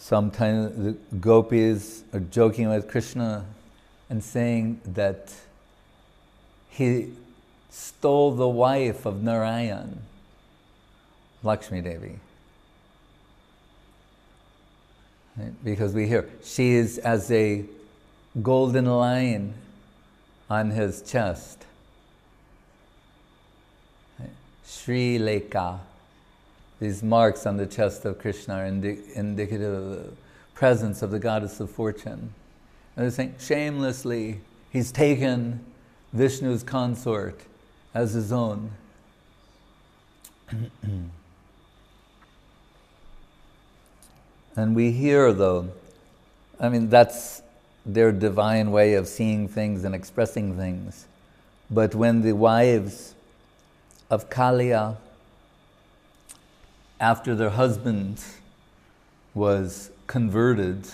sometimes the gopis are joking with Krishna and saying that he stole the wife of Narayan, Lakshmi Devi. Right? Because we hear, she is as a golden lion on his chest. Right? Sri Lekha. These marks on the chest of Krishna are indicative of the presence of the goddess of fortune. And they're saying, shamelessly, he's taken Vishnu's consort as his own. And we hear, though, I mean, that's their divine way of seeing things and expressing things. But when the wives of Kaliya, after their husband was converted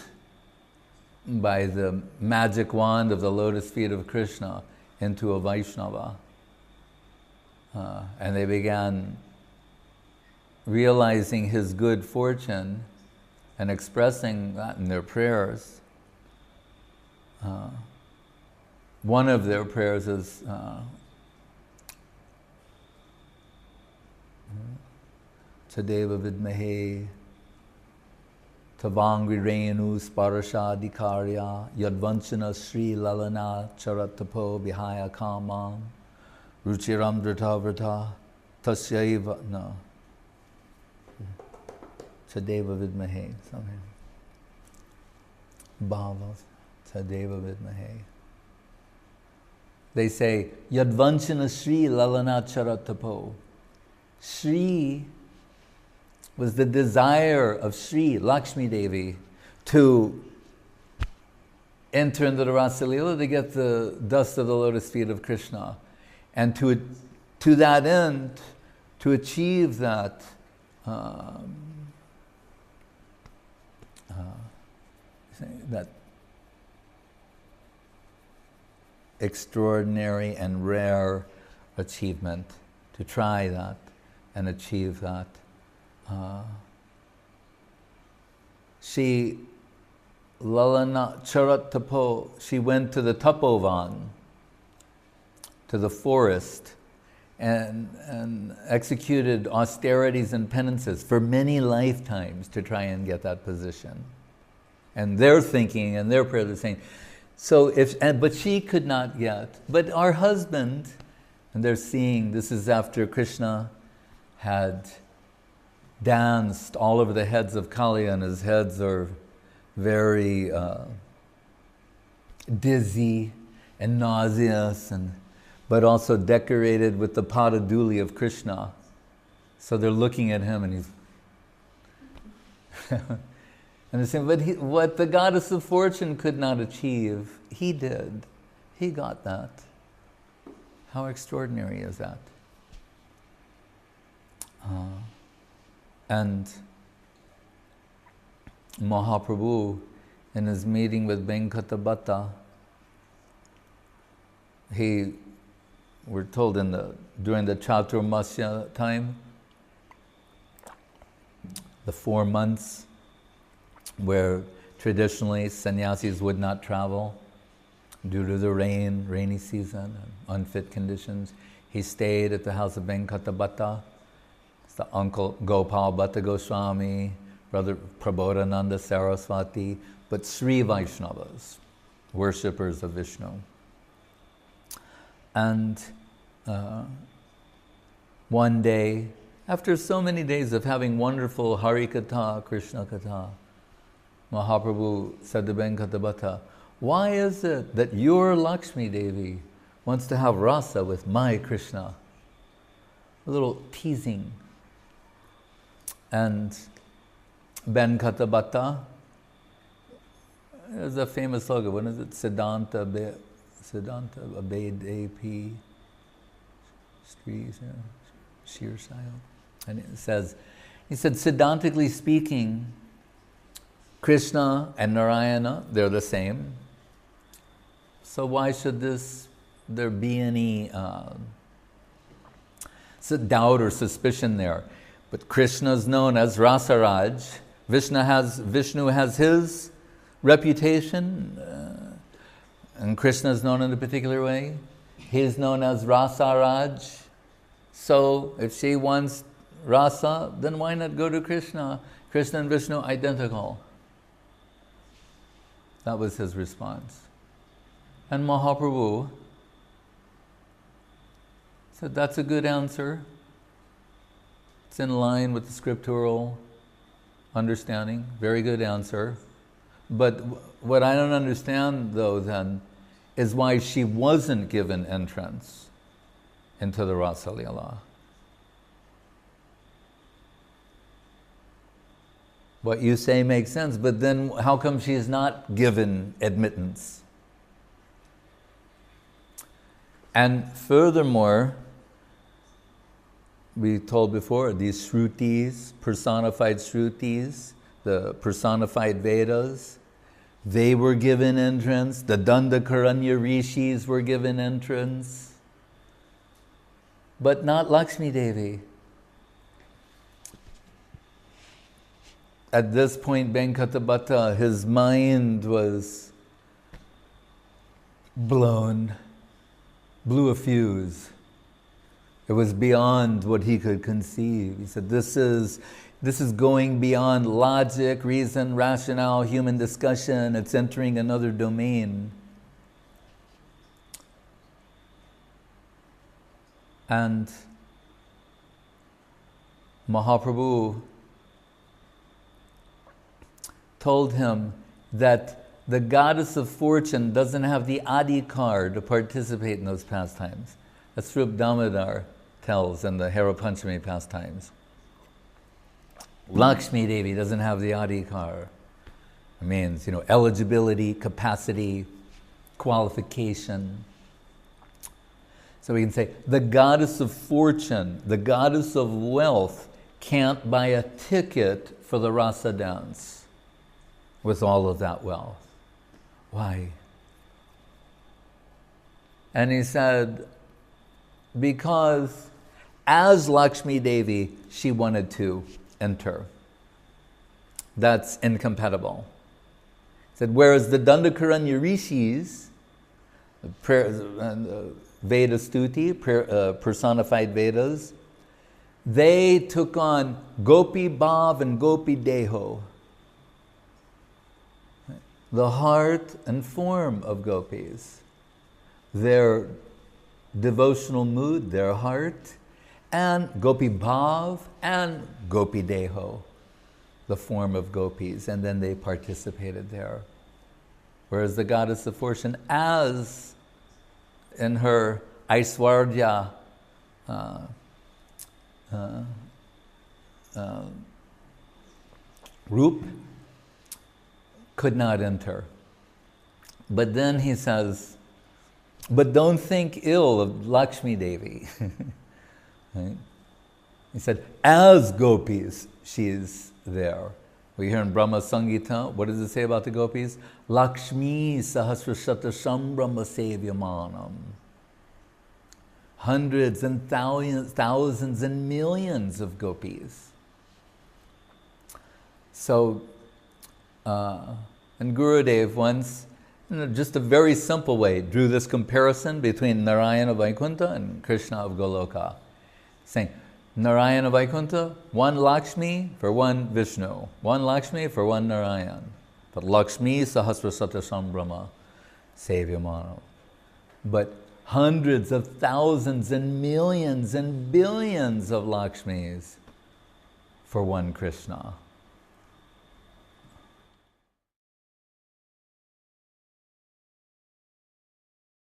by the magic wand of the lotus feet of Krishna into a Vaishnava, and they began realizing his good fortune and expressing that in their prayers. One of their prayers is Tadeva vidmahe Tavangri Renu Sparashadikarya Yadvanchana Sri Lalana Charatapo Vihaya Kamam Ruchiram Drita Vrata Tasyaiva no Tadeva vidmahe something Bhava Tadeva vidmahe. They say Yadvanchana Sri Lalana Charatapo. Sri was the desire of Sri Lakshmi Devi to enter into the Rasa Leela to get the dust of the lotus feet of Krishna, and to that end, to achieve that that extraordinary and rare achievement, to try that and achieve that. She Lalana Charat Tapo, she went to the Tapovan, to the forest, and executed austerities and penances for many lifetimes to try and get that position. And they're thinking, and their prayer, they're saying, but she could not get. But our husband, and they're seeing, this is after Krishna had danced all over the heads of Kaliya, and his heads are very dizzy and nauseous, but also decorated with the padaduli of Krishna. So they're looking at him, and he's and they're saying, but what the goddess of fortune could not achieve, he did. He got that. How extraordinary is that? And Mahaprabhu, in his meeting with Venkatabhatta, we're told during the Chaturmasya time, the 4 months where traditionally sannyasis would not travel due to the rainy season, and unfit conditions, he stayed at the house of Venkatabhatta. The uncle Gopal Bhatta Goswami, brother Prabodhananda Saraswati, but Sri Vaishnavas, worshippers of Vishnu. And one day, after so many days of having wonderful Hari Katha, Krishna Katha, Mahaprabhu said to Venkatabhatta, why is it that your Lakshmi Devi wants to have rasa with my Krishna? A little teasing. And Venkatabhatta, there's a famous slogan, what is it? Siddhanta Abhedepi Sri Shirsayo. And it says, he said, Siddhantically speaking, Krishna and Narayana, they're the same. So why should there be any doubt or suspicion there? But Krishna is known as Rasaraj, Vishnu has his reputation, and Krishna is known in a particular way. He is known as Rasaraj. So if she wants rasa, then why not go to Krishna? Krishna and Vishnu identical. That was his response. And Mahaprabhu said, that's a good answer. It's in line with the scriptural understanding. Very good answer. But what I don't understand, though, then, is why she wasn't given entrance into the Rasa Leela. What you say makes sense, but then how come she's not given admittance? And furthermore, we told before, these Shrutis, personified Shrutis, the personified Vedas, they were given entrance. The Dandakaranya Rishis were given entrance. But not Lakshmi Devi. At this point, Venkatabhatta, his mind was blew a fuse. It was beyond what he could conceive. He said, this is going beyond logic, reason, rationale, human discussion. It's entering another domain. And Mahaprabhu told him that the goddess of fortune doesn't have the adhikar to participate in those pastimes. That's Rup Damodar tells in the Hera Panchami pastimes. Lakshmi Devi doesn't have the adhikar. It means, eligibility, capacity, qualification. So we can say, the goddess of fortune, the goddess of wealth, can't buy a ticket for the rasa dance with all of that wealth. Why? And he said, because as Lakshmi Devi, she wanted to enter. That's incompatible. He said, whereas the Dandakaranya Rishis, Veda Stuti, personified Vedas, they took on Gopi Bhav and Gopi Deho, the heart and form of gopis, their devotional mood, their heart, and Gopi Bhav and Gopi Deho, the form of gopis, and then they participated there. Whereas the goddess of fortune, as in her Aishwarya Roop, could not enter. But then he says, but don't think ill of Lakshmi Devi. Right? He said, as gopis, she is there. We hear in Brahma Sangita, what does it say about the gopis? Lakshmi sahasrashata sambrahma sevyamanam. Hundreds and thousands and millions of gopis. So, and Gurudev once, just a very simple way, drew this comparison between Narayana Vaikuntha and Krishna of Goloka, saying, Narayana Vaikuntha, one Lakshmi for one Vishnu, one Lakshmi for one Narayan, but Lakshmi sahasrasata sambrahma sevyamano. But hundreds of thousands and millions and billions of Lakshmis for one Krishna.